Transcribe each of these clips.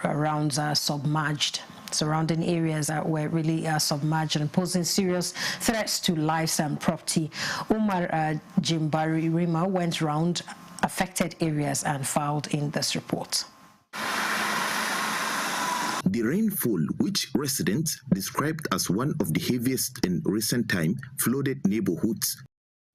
around submerged. Surrounding areas were really submerged and posing serious threats to lives and property. Umar Jimbari Rima went round affected areas and filed in this report. The rainfall, which residents described as one of the heaviest in recent time, flooded neighborhoods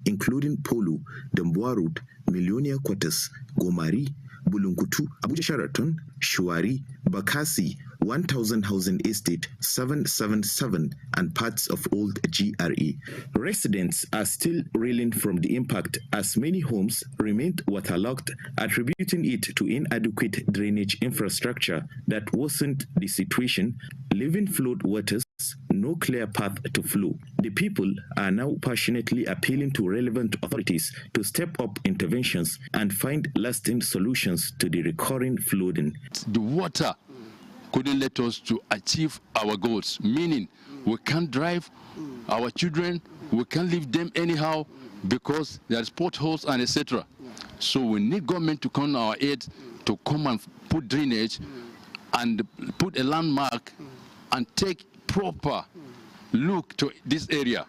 including Polu, Damboa Road, Millionaire Quarters, Gomari, Bulunkutu, Abuja Sheraton, Shuari, Bakasi, 1000 Housing Estate, 777, and parts of Old GRA. Residents are still reeling from the impact as many homes remained waterlogged, attributing it to inadequate drainage infrastructure that worsened the situation, leaving flood waters no clear path to flow. The people are now passionately appealing to relevant authorities to step up interventions and find lasting solutions to the recurring flooding. The water couldn't let us to achieve our goals, meaning we can't drive our children, we can't leave them anyhow because there's potholes and etc. So we need government to come our aid to come and put drainage and put a landmark and take proper look to this area.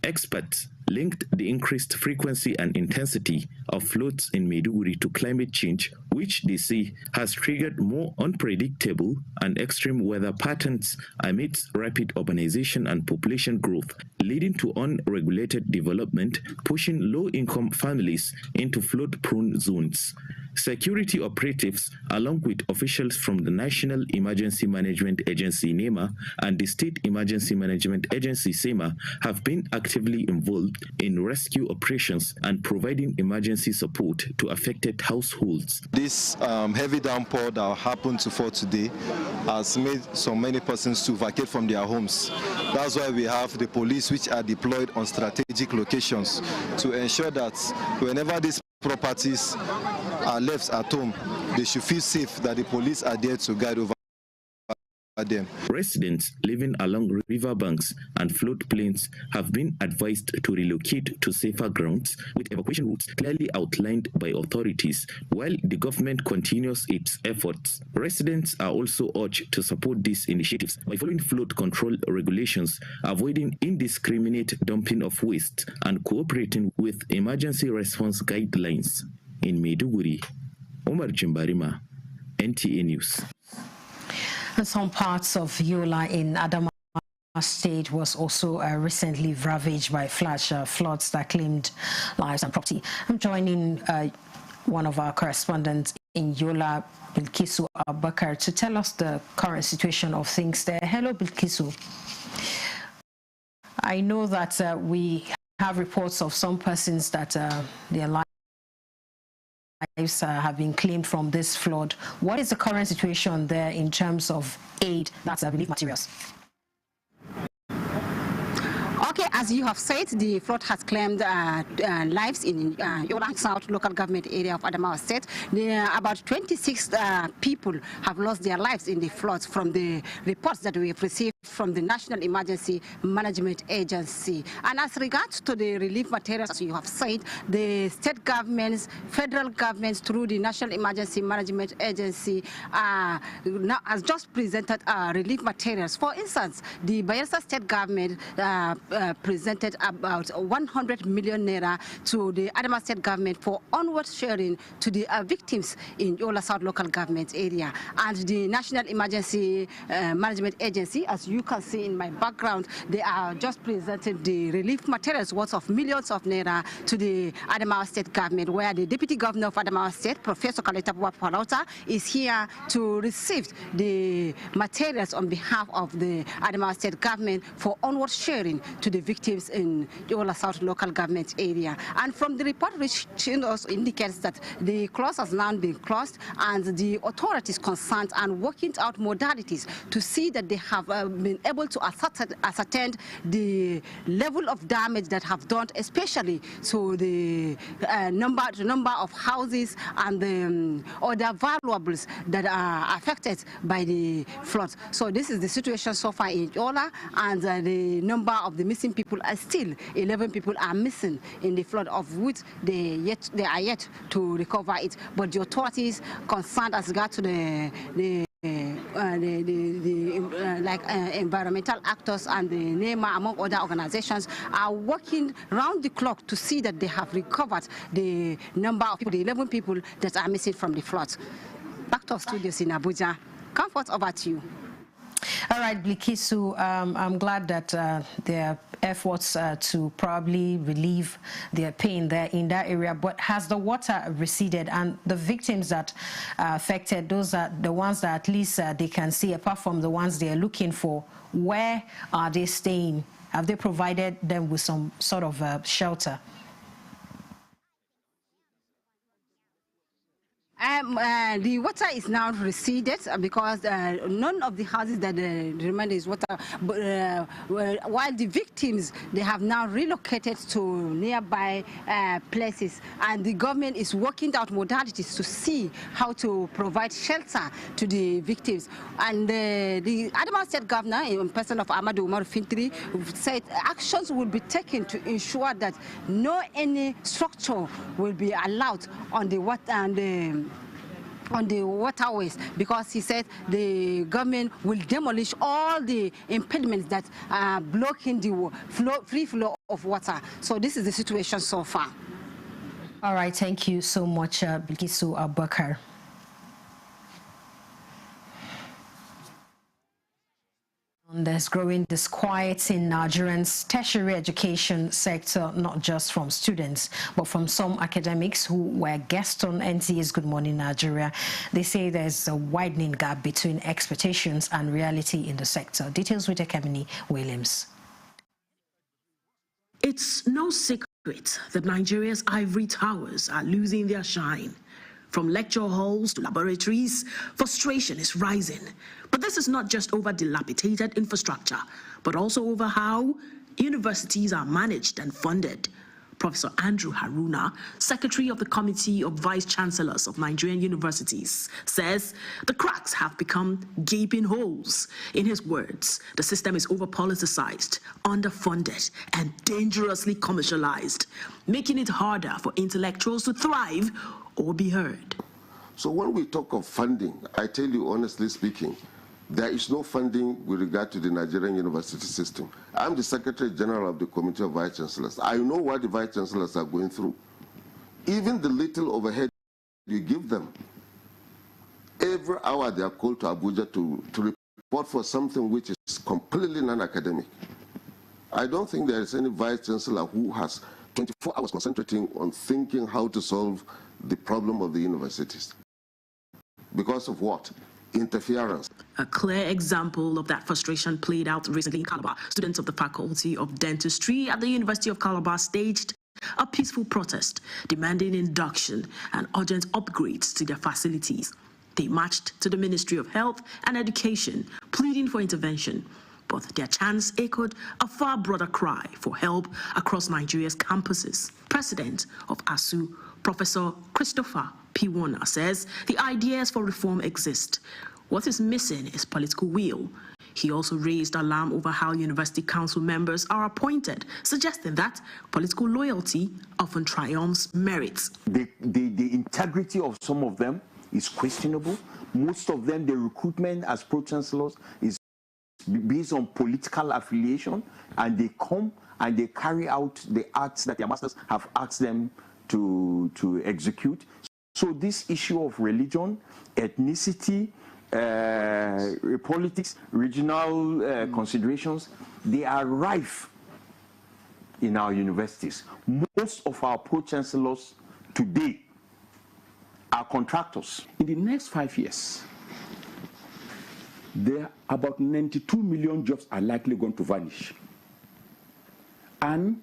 Experts linked the increased frequency and intensity of floods in Maiduguri to climate change, which they say has triggered more unpredictable and extreme weather patterns amidst rapid urbanization and population growth, leading to unregulated development, pushing low-income families into flood-prone zones. Security operatives, along with officials from the National Emergency Management Agency NEMA and the State Emergency Management Agency SEMA, have been actively involved in rescue operations and providing emergency support to affected households. This heavy downpour that happened to fall today has made so many persons to vacate from their homes. That's why we have the police which are deployed on strategic locations to ensure that whenever these properties are left at home, they should feel safe that the police are there to guide over them. Residents living along riverbanks and floodplains have been advised to relocate to safer grounds with evacuation routes clearly outlined by authorities. While the government continues its efforts, residents are also urged to support these initiatives by following flood control regulations, avoiding indiscriminate dumping of waste, and cooperating with emergency response guidelines. In Maiduguri, Omar Jimbarima, NTA News. And some parts of Yola in Adamawa State was also recently ravaged by flash floods that claimed lives and property. I'm joining one of our correspondents in Yola, Bilkisu Abubakar, to tell us the current situation of things there. Hello, Bilkisu. I know that we have reports of some persons that their lives have been claimed from this flood. What is the current situation there in terms of aid, that's relief materials? Okay, as you have said, the flood has claimed lives in Yola South local government area of Adamawa State. About 26 people have lost their lives in the floods from the reports that we have received from the National Emergency Management Agency. And as regards to the relief materials, as you have said, the state governments, federal governments through the National Emergency Management Agency now has just presented relief materials. For instance, the Bayelsa state government presented about 100 million naira to the Adamawa state government for onward sharing to the victims in Yola South local government area. And the National Emergency Management Agency, as you can see in my background, they are just presented the relief materials worth of millions of naira to the Adamawa state government, where the Deputy Governor of Adamawa State, Professor Kaleta Buapalauta, is here to receive the materials on behalf of the Adamawa state government for onward sharing to the victims in Yola South local government area. And from the report which also indicates that the clause has now been closed and the authorities concerned and working out modalities to see that they have been able to ascertain the level of damage that have done, especially to the number of houses and the other valuables that are affected by the floods. So this is the situation so far in Yola, and the number of the missing people are still 11 people are missing in the flood, of which they are yet to recover it. But the authorities concerned as regards to the environmental actors and the NEMA, among other organizations, are working round the clock to see that they have recovered the number of people, the 11 people that are missing from the floods. Back to our studios in Abuja. Comfort, over to you. All right, Blikisu, I'm glad that there are efforts to probably relieve their pain there in that area, but has the water receded? And the victims that are affected, those are the ones that at least they can see, apart from the ones they are looking for, where are they staying? Have they provided them with some sort of shelter? The water is now receded because none of the houses that remain is water. But, while the victims, they have now relocated to nearby places, and the government is working out modalities to see how to provide shelter to the victims. And the Adamawa State Governor, in person of Ahmadu Umar Fintiri, said actions will be taken to ensure that no any structure will be allowed on the water and on the waterways, because he said the government will demolish all the impediments that are blocking the free flow of water. So this is the situation so far. All right, thank you so much, Blikisu Abubakar. There's growing disquiet in Nigeria's tertiary education sector, not just from students, but from some academics who were guests on NTA's Good Morning Nigeria. They say there's a widening gap between expectations and reality in the sector. Details with Ekemini Williams. It's no secret that Nigeria's ivory towers are losing their shine. From lecture halls to laboratories, frustration is rising. But this is not just over dilapidated infrastructure, but also over how universities are managed and funded. Professor Andrew Haruna, Secretary of the Committee of Vice Chancellors of Nigerian Universities, says the cracks have become gaping holes. In his words, the system is over-politicized, underfunded, and dangerously commercialized, making it harder for intellectuals to thrive or be heard. So when we talk of funding, I tell you honestly speaking, there is no funding with regard to the Nigerian university system. I'm the Secretary General of the Committee of Vice Chancellors. I know what the Vice Chancellors are going through. Even the little overhead you give them, every hour they are called to Abuja to report for something which is completely non-academic. I don't think there is any Vice Chancellor who has 24 hours concentrating on thinking how to solve the problem of the universities. Because of what? Interference. A clear example of that frustration played out recently in Calabar. Students of the Faculty of Dentistry at the University of Calabar staged a peaceful protest demanding induction and urgent upgrades to their facilities. They marched to the Ministry of Health and Education, pleading for intervention. But their chants echoed a far broader cry for help across Nigeria's campuses. President of ASU, Professor Christopher P. Warner, says the ideas for reform exist. What is missing is political will. He also raised alarm over how university council members are appointed, suggesting that political loyalty often triumphs merit. The integrity of some of them is questionable. Most of them, the recruitment as pro-chancellors is based on political affiliation, and they come and they carry out the acts that their masters have asked them to execute. So this issue of religion, ethnicity, politics, regional considerations, they are rife in our universities. Most of our pro-chancellors today are contractors. In the next 5 years, there are about 92 million jobs are likely going to vanish. And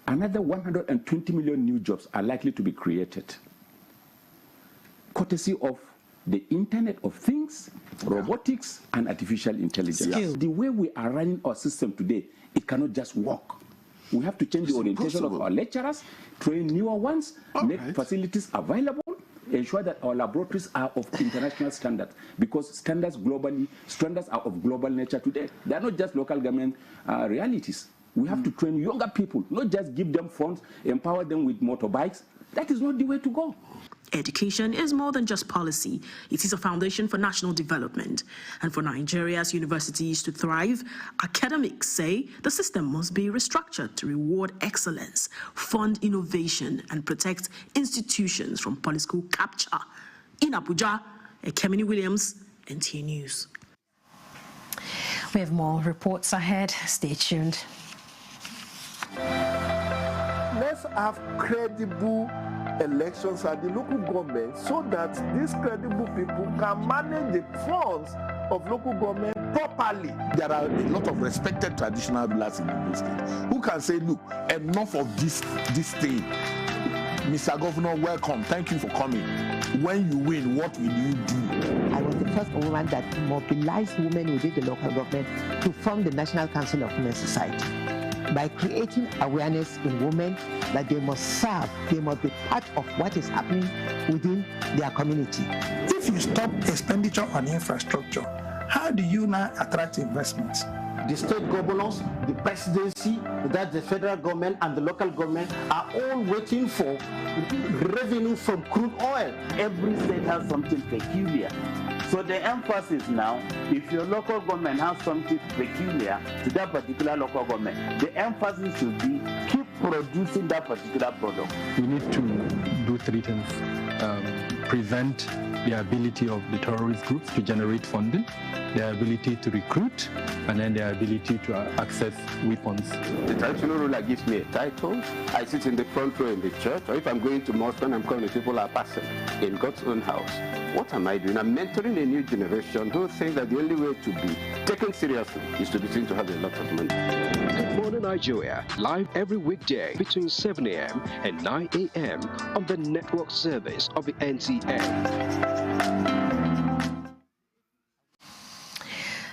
another 120 million new jobs are likely to be created, courtesy of the Internet of Things, robotics, and artificial intelligence. The way we are running our system today, it cannot just work. We have to change the orientation of our lecturers, train newer ones, make facilities available, ensure that our laboratories are of international standards, because standards are of global nature today. They are not just local government realities. We have to train younger people, not just give them funds, empower them with motorbikes. That is not the way to go. Education is more than just policy. It is a foundation for national development. And for Nigeria's universities to thrive, academics say the system must be restructured to reward excellence, fund innovation, and protect institutions from political capture. In Abuja, Ekemini Williams, NTA News. We have more reports ahead. Stay tuned. Let's have credible elections at the local government so that these credible people can manage the funds of local government properly. There are a lot of respected traditional rulers in the state who can say, look, enough of this thing. Mr. Governor, welcome. Thank you for coming. When you win, what will you do? I was the first woman that mobilized women within the local government to form the National Council of Women Society by creating awareness in women that they must serve, they must be part of what is happening within their community. If you stop expenditure on infrastructure, how do you now attract investments? The state governors, the presidency, that the federal government and the local government are all waiting for revenue from crude oil. Every state has something peculiar. So the emphasis now, if your local government has something peculiar to that particular local government, the emphasis should be keep producing that particular product. We need to do three things. Prevent the ability of the terrorist groups to generate funding, their ability to recruit, and then their ability to access weapons. The traditional ruler gives me a title. I sit in the front row in the church, or if I'm going to mosque and I'm coming, people are passing in God's own house. What am I doing? I'm mentoring a new generation who think that the only way to be taken seriously is to be seen to have a lot of money. Good Morning Nigeria, live every weekday between 7 a.m. and 9 a.m. on the network service of the NTA.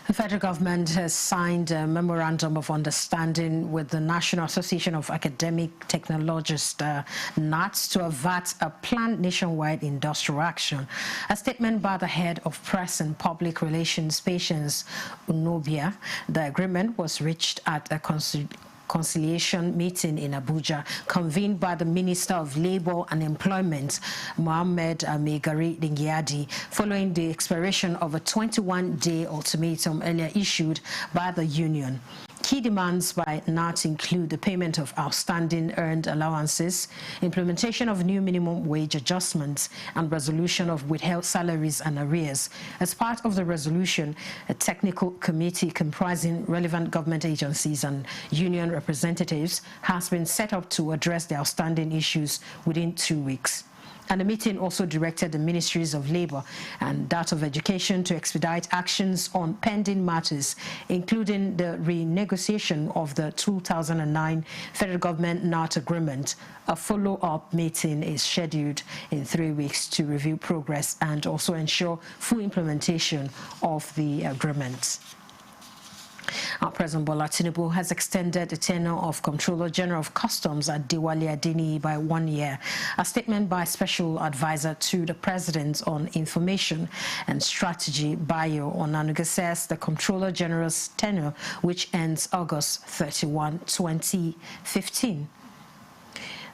The federal government has signed a memorandum of understanding with the National Association of Academic Technologists, NATS, to avert a planned nationwide industrial action. A statement by the head of press and public relations, Patience Unobia. The agreement was reached at a conciliation meeting in Abuja, convened by the Minister of Labour and Employment, Mohammed Megari Dingyadi, following the expiration of a 21-day ultimatum earlier issued by the union. Key demands by NAT include the payment of outstanding earned allowances, implementation of new minimum wage adjustments, and resolution of withheld salaries and arrears. As part of the resolution, a technical committee comprising relevant government agencies and union representatives has been set up to address the outstanding issues within 2 weeks. And the meeting also directed the Ministries of Labour and that of Education to expedite actions on pending matters, including the renegotiation of the 2009 federal government NAT agreement. A follow-up meeting is scheduled in 3 weeks to review progress and also ensure full implementation of the agreement. Our President Bola Tinubu has extended the tenure of Comptroller General of Customs at Adewale Adeniyi by 1 year. A statement by Special Advisor to the President on Information and Strategy, Bayo Onanuga, says the Comptroller General's tenure, which ends August 31, 2015.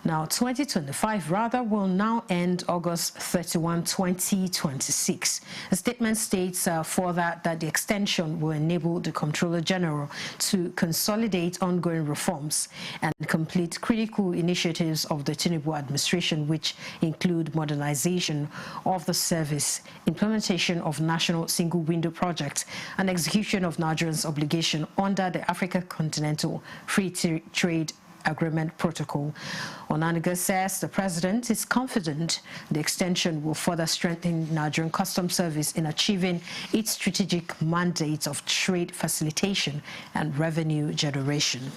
Now, 2025, rather, will now end August 31, 2026. The statement states further that the extension will enable the Comptroller General to consolidate ongoing reforms and complete critical initiatives of the Tinubu administration, which include modernization of the service, implementation of National Single Window Project, and execution of Nigeria's obligation under the Africa Continental Free Trade Agreement Protocol. Onanuga says the president is confident the extension will further strengthen Nigerian Customs Service in achieving its strategic mandate of trade facilitation and revenue generation.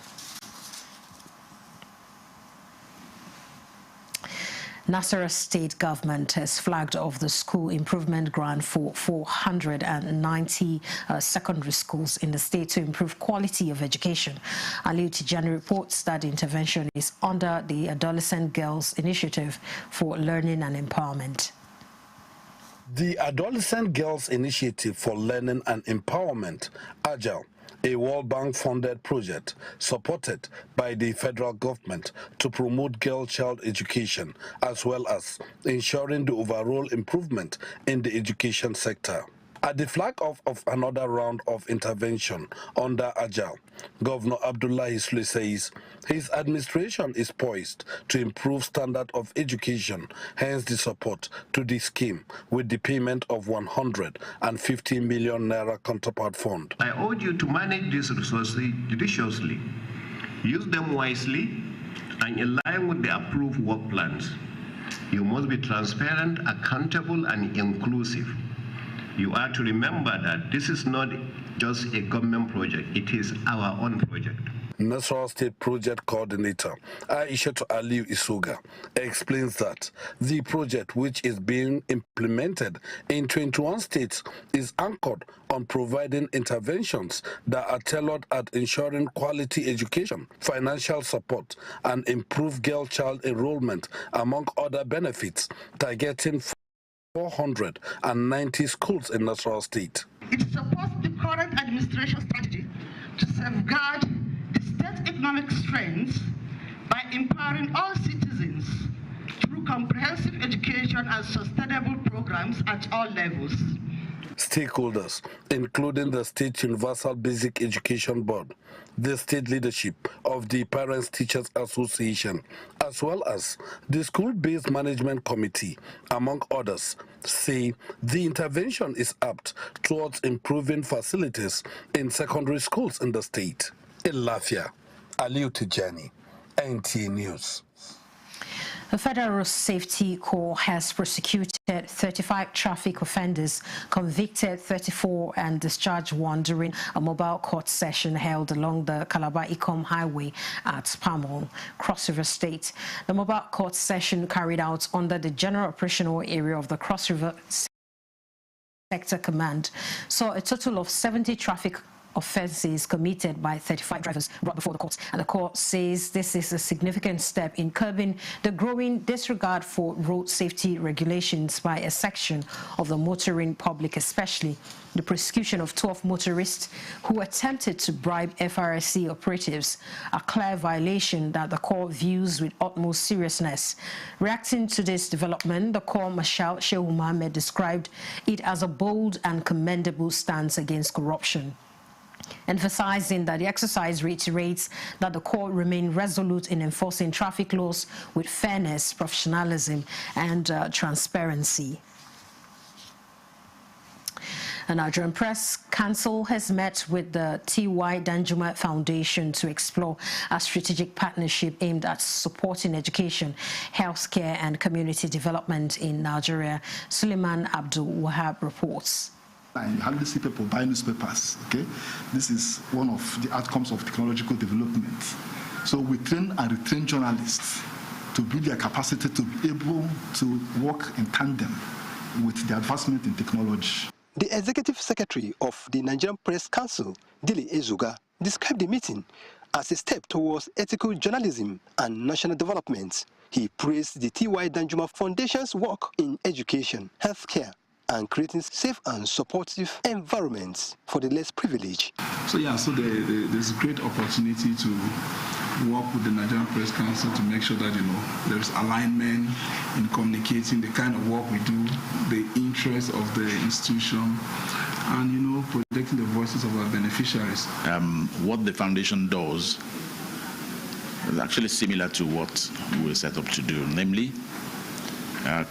Nasarawa State Government has flagged off the school improvement grant for 490 secondary schools in the state to improve quality of education. Aliu Tijani reports that the intervention is under the Adolescent Girls Initiative for Learning and Empowerment. The Adolescent Girls Initiative for Learning and Empowerment, AGILE, a World Bank-funded project supported by the federal government to promote girl-child education as well as ensuring the overall improvement in the education sector. At the flag-off of another round of intervention under AGILE, Governor Abdullahi Sule says his administration is poised to improve standard of education, hence the support to the scheme with the payment of 150 million naira counterpart fund. I urge you to manage these resources judiciously, use them wisely, and in line with the approved work plans. You must be transparent, accountable, and inclusive. You are to remember that this is not just a government project, it is our own project. Nasarawa State Project Coordinator Aishatu Aliyu Isuga explains that the project, which is being implemented in 21 states, is anchored on providing interventions that are tailored at ensuring quality education, financial support, and improved girl-child enrollment, among other benefits, targeting 490 schools in Nasarawa State. It supports the current administration strategy to safeguard the state's economic strengths by empowering all citizens through comprehensive education and sustainable programs at all levels. Stakeholders, including the State Universal Basic Education Board, the state leadership of the Parents Teachers Association, as well as the School-Based Management Committee, among others, say the intervention is apt towards improving facilities in secondary schools in the state. In Lafia, Aliu Tijani, NTA News. The Federal Safety Corps has prosecuted 35 traffic offenders, convicted 34 and discharged 1 during a mobile court session held along the Calabar-Ikom Highway at Pamol, Cross River State. The mobile court session carried out under the General Operational Area of the Cross River Sector Command saw a total of 70 traffic offences committed by 35 drivers brought before the court. And the court says this is a significant step in curbing the growing disregard for road safety regulations by a section of the motoring public, especially the prosecution of 12 motorists who attempted to bribe FRSC operatives, a clear violation that the court views with utmost seriousness. Reacting to this development, the Corps Marshal Shehu Mohammed described it as a bold and commendable stance against corruption, emphasizing that the exercise reiterates that the court remain resolute in enforcing traffic laws with fairness, professionalism, and transparency. The Nigerian Press Council has met with the T.Y. Danjuma Foundation to explore a strategic partnership aimed at supporting education, healthcare, and community development in Nigeria. Suleiman Abdul Wahab reports. And you hardly see people buy newspapers, okay? This is one of the outcomes of technological development. So we train and retrain journalists to build their capacity to be able to work in tandem with the advancement in technology. The Executive Secretary of the Nigerian Press Council, Dili Ezuga, described the meeting as a step towards ethical journalism and national development. He praised the T.Y. Danjuma Foundation's work in education, healthcare, and creating safe and supportive environments for the less privileged. So there's a great opportunity to work with the Nigerian Press Council to make sure that, there's alignment in communicating the kind of work we do, the interests of the institution, and, protecting the voices of our beneficiaries. What the foundation does is actually similar to what we were set up to do, namely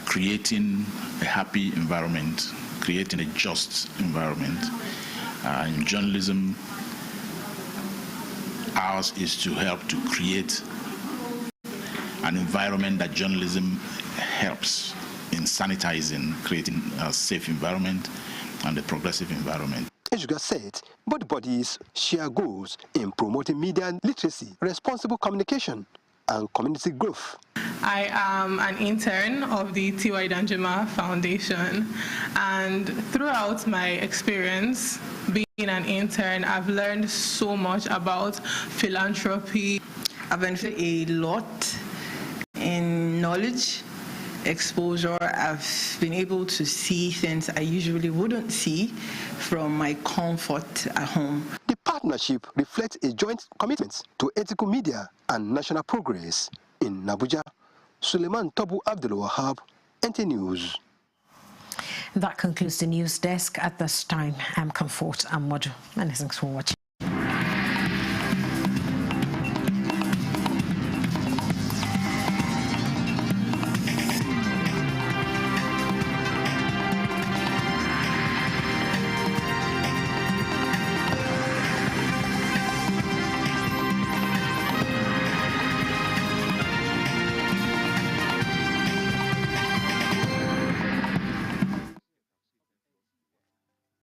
creating a happy environment, creating a just environment. In journalism, ours is to help to create an environment that journalism helps in sanitizing, creating a safe environment and a progressive environment. Ejuga said both bodies share goals in promoting media literacy, responsible communication, and community growth. I am an intern of the T.Y. Danjuma Foundation, and throughout my experience being an intern, I've learned so much about philanthropy. I've benefited a lot in knowledge exposure. I've been able to see things I usually wouldn't see from my comfort at home. The partnership reflects a joint commitment to ethical media and national progress. In Abuja, Suleiman Tobu Abdul Wahab, NT News. That concludes the news desk at this time. I'm Comfort Amodu, and thanks for watching.